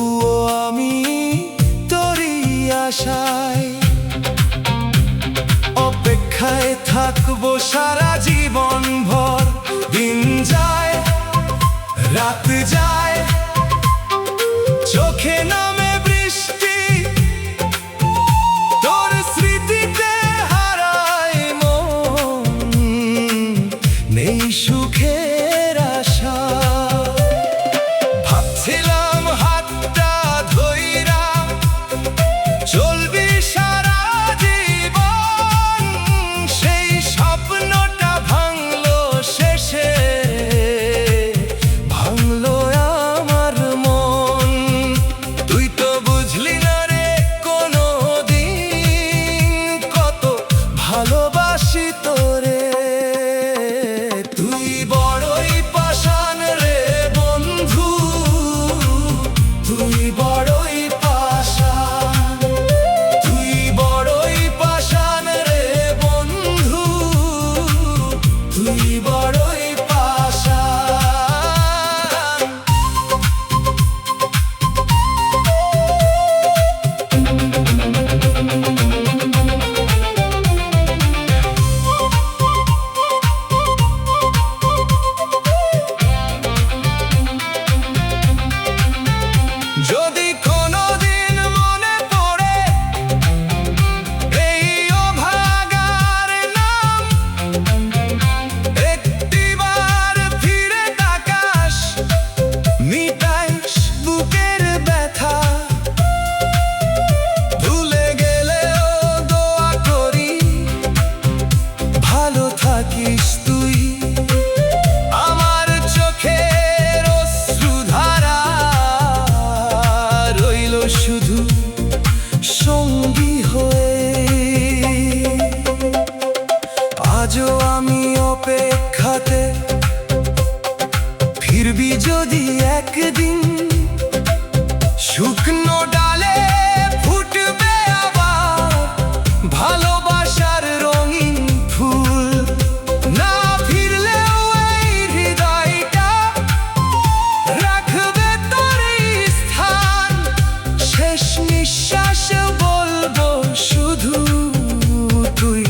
তবুও আমি তোরই আশায় অপেক্ষায় থাকবো সারা জীবন ভর। দিন যায় রাত যায়, চোখে নামে বৃষ্টি, তোর স্মৃতিতে হারায় মন, নেই সুখের আশা। ভাবছিলাম হাতটা ধইরা চলবি সারা জীবন, সেই স্বপ্নটা ভাঙলো শেষে, ভাঙলো আমার মন। তুই তো বুঝলি না রে কোনো দিন কত ভালোবাসি তোরে। তুই বড়ই পাষাণ রে বন্ধু, তুই বড়ই পাষাণ, তুই বড়ই পাষাণ রে বন্ধু, তুই বড়ই পাষাণ। যদি কোনোদিন মনে পড়ে এই অভাগার নাম, একটিবার ফিরে তাকাস, মিটাইস বুকের ব্যথা। ভুলে গেলেও দোয়া করি ভালো থাকিস তুই। আমার চোখের অশ্রুধারা রইল শুধু সঙ্গী হয়ে। আজও আমি অপেক্ষাতে, ফিরবি যদি একদিন, শুকনো ডালে ফুটবে আবার ভালোবাসার রঙিন ফুল। না ফিরলেও এই হৃদয়টা রাখবে তোরই স্থান, শেষ নিঃশ্বাসে বলবো শুধু তুই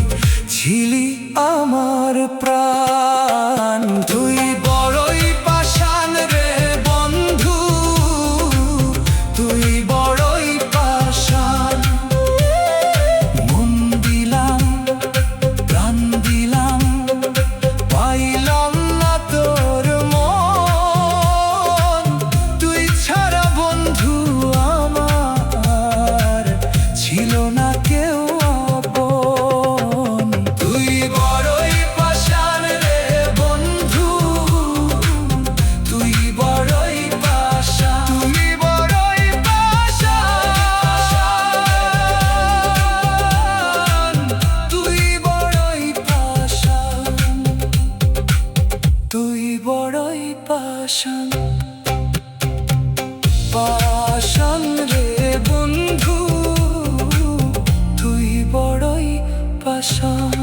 ছিলি আমার প্রাণ। তুই বড়ই পাষাণ রে বন্ধু, তুই বড়ই পাষাণ। মন দিলাম প্রাণ দিলাম, পাইলাম না তোর মন। তুই ছাড়া বন্ধু আমার ছিল না কেউ আপন। তুই বড়ই পাষাণ রে বন্ধু, তুই বড়ই পাষাণ, তুই বড়ই পাষাণ, তুই বড়ই পাষাণ, তুই বড়ই পাষাণ। পাষাণ রে বন্ধু, তুই বড়ই পাষাণ।